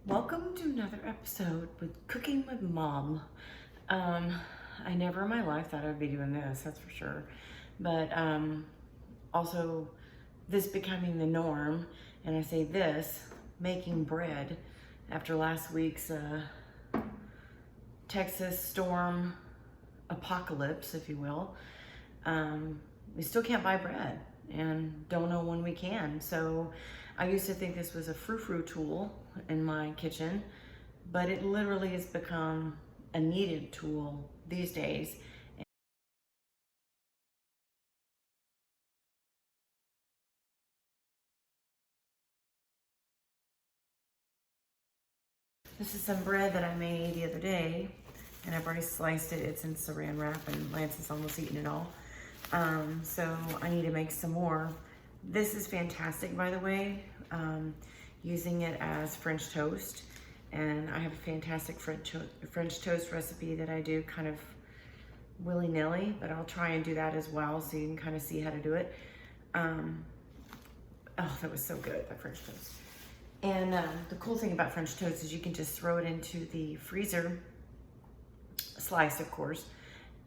Welcome to another episode with Cooking with Mom. I never in my life thought I'd be doing this, that's for sure. But also this becoming the norm, and I say this, making bread after last week's Texas storm apocalypse, if you will. We still can't buy bread and don't know when we can. So I used to think this was a frou-frou tool in my kitchen, but it literally has become a needed tool these days. This is some bread that I made the other day, and I've already sliced it. It's in saran wrap, and Lance has almost eaten it all. So I need to make some more. This is fantastic, by the way, using it as French toast. And I have a fantastic French toast recipe that I do kind of willy-nilly, but I'll try and do that as well so you can kind of see how to do it. Oh, that was so good, that French toast. And the cool thing about French toast is you can just throw it into the freezer, slice of course,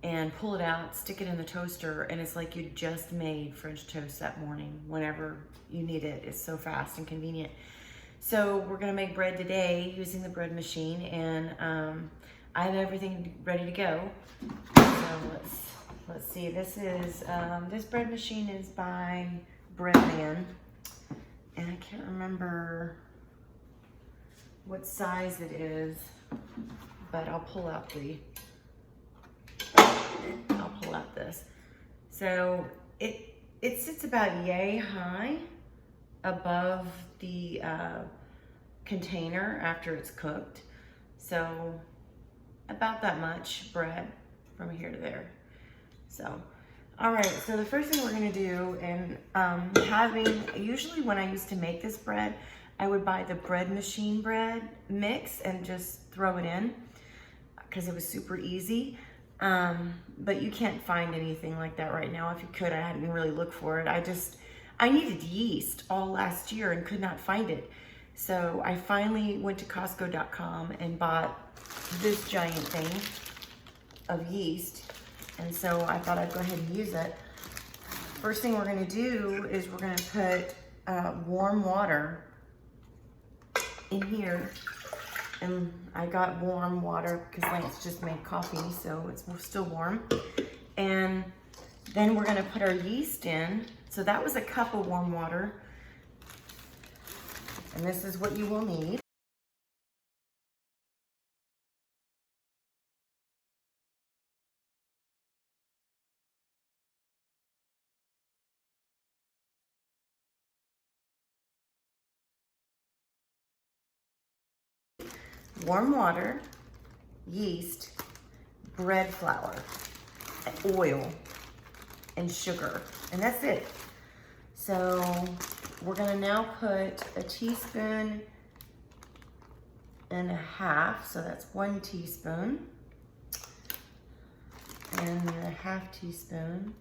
and pull it out, stick it in the toaster, and it's like you just made French toast that morning whenever you need it. It's so fast and convenient. So we're gonna make bread today using the bread machine, and I have everything ready to go. So let's see. This is this bread machine is by Breadman, and I can't remember what size it is, but I'll pull out this. So it sits about yay high above the container after it's cooked. So about that much bread from here to there. So, all right, so the first thing we're gonna do, and usually when I used to make this bread, I would buy the bread machine bread mix and just throw it in because it was super easy. But you can't find anything like that right now. If you could, I hadn't really looked for it. I needed yeast all last year and could not find it. So I finally went to Costco.com and bought this giant thing of yeast. And so I thought I'd go ahead and use it. First thing we're gonna do is we're gonna put warm water in here. And I got warm water because Lance just made coffee, so it's still warm. And then we're gonna put our yeast in. So that was a cup of warm water. And this is what you will need. Warm water, yeast, bread flour, oil, and sugar, and that's it. So we're gonna now put a teaspoon and a half, so that's 1 teaspoon, and a half teaspoon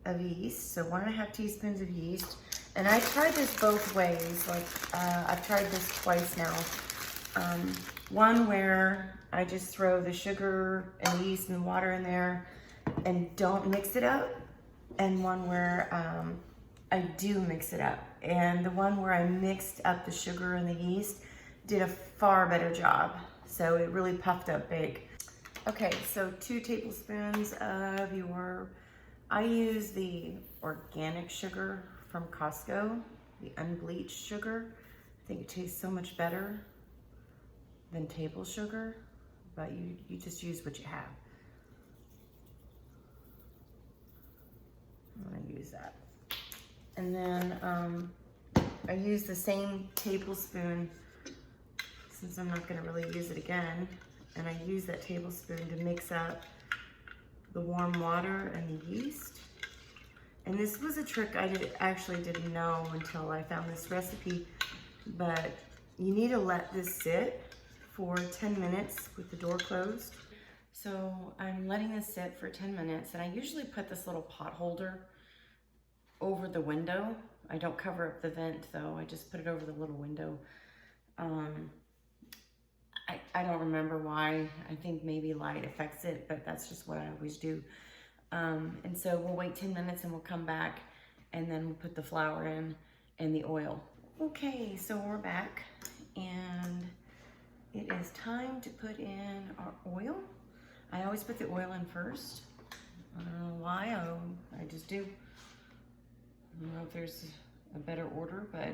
of yeast, so 1.5 teaspoons of yeast. And I tried this both ways, like I've tried this twice now. One where I just throw the sugar and yeast and water in there and don't mix it up, and one where I do mix it up. And the one where I mixed up the sugar and the yeast did a far better job. So it really puffed up big. Okay, so 2 tablespoons of I use the organic sugar from Costco, the unbleached sugar. I think it tastes so much better than table sugar, but you just use what you have. I'm gonna use that. And then I use the same tablespoon, since I'm not gonna really use it again, and I use that tablespoon to mix up the warm water and the yeast. And this was a trick I actually didn't know until I found this recipe, but you need to let this sit for 10 minutes with the door closed. So I'm letting this sit for 10 minutes, and I usually put this little pot holder over the window. I don't cover up the vent though, I just put it over the little window I don't remember why. I think maybe light affects it, but that's just what I always do. And so we'll wait 10 minutes and we'll come back and then we'll put the flour in and the oil. Okay, so we're back and it is time to put in our oil. I always put the oil in first. I don't know why, I just do. I don't know if there's a better order, but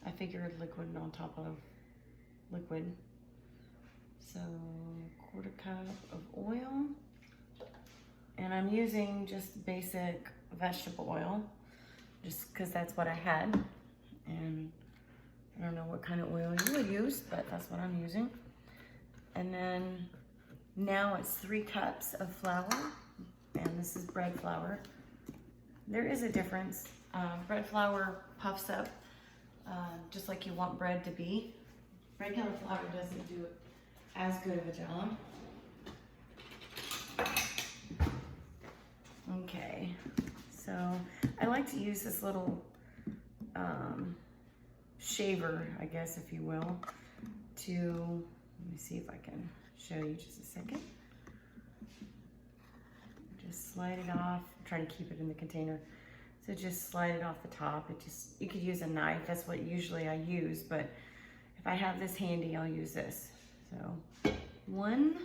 I figured liquid on top of liquid. So 1/4 cup of oil. And I'm using just basic vegetable oil, just because that's what I had. And I don't know what kind of oil you will use, but that's what I'm using. And then now it's 3 cups of flour, and this is bread flour. There is a difference. Bread flour puffs up just like you want bread to be. Regular flour doesn't do as good of a job. Okay, so I like to use this little shaver, I guess, if you will, to, let me see if I can show you just a second. Just slide it off, try to keep it in the container. So just slide it off the top. You could use a knife, that's what usually I use, but if I have this handy, I'll use this. So 1,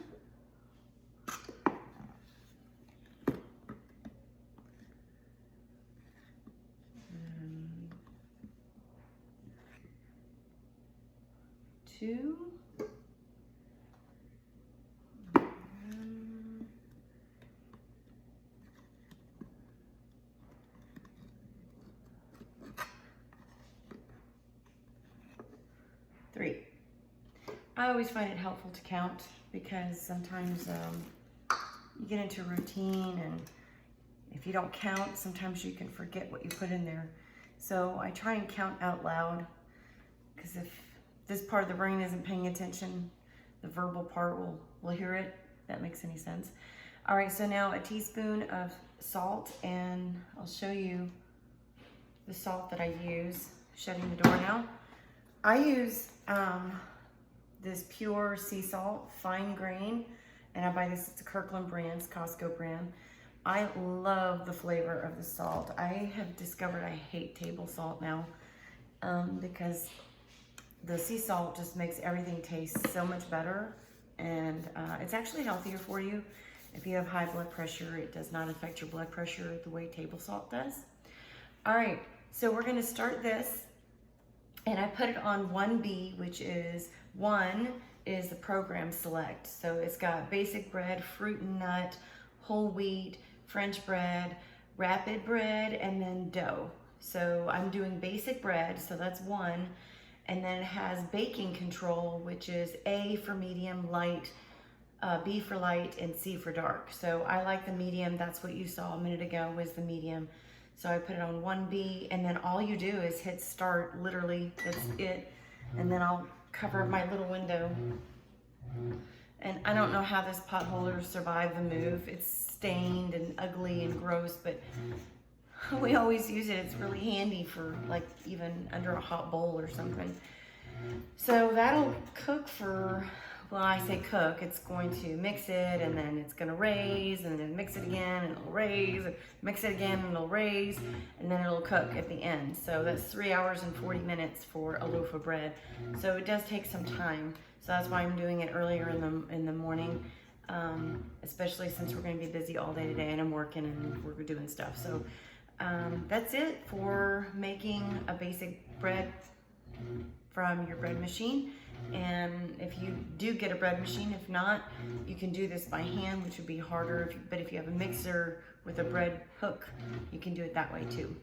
2, 3. I always find it helpful to count because sometimes you get into routine, and if you don't count, sometimes you can forget what you put in there. So I try and count out loud, because if this part of the brain isn't paying attention, the verbal part will hear it. If that makes any sense. All right, so now a teaspoon of salt, and I'll show you the salt that I use. Shutting the door now. I use this pure sea salt, fine grain, and I buy this, it's a Kirkland brand, it's Costco brand. I love the flavor of the salt. I have discovered I hate table salt now because the sea salt just makes everything taste so much better, and it's actually healthier for you. If you have high blood pressure, it does not affect your blood pressure the way table salt does. All right, so we're gonna start this, and I put it on 1B, which is 1 is the program select. So it's got basic bread, fruit and nut, whole wheat, French bread, rapid bread, and then dough. So I'm doing basic bread, so that's 1. And then it has baking control, which is A for medium, light, B for light, and C for dark. So I like the medium. That's what you saw a minute ago was the medium. So I put it on 1B, and then all you do is hit start, literally, that's it. And then I'll cover my little window. And I don't know how this pot holder survived the move. It's stained and ugly and gross, but we always use it. It's really handy for like even under a hot bowl or something. So that'll cook for, well, I say cook, it's going to mix it, and then it's gonna raise, and then mix it again, and it'll raise, and mix it again, and it'll raise, and then it'll cook at the end. So that's 3 hours and 40 minutes for a loaf of bread. So it does take some time. So that's why I'm doing it earlier in the morning, especially since we're gonna be busy all day today, and I'm working and we're doing stuff. So that's it for making a basic bread from your bread machine. And if you do get a bread machine, if not, you can do this by hand, which would be harder. But if you have a mixer with a bread hook, you can do it that way too.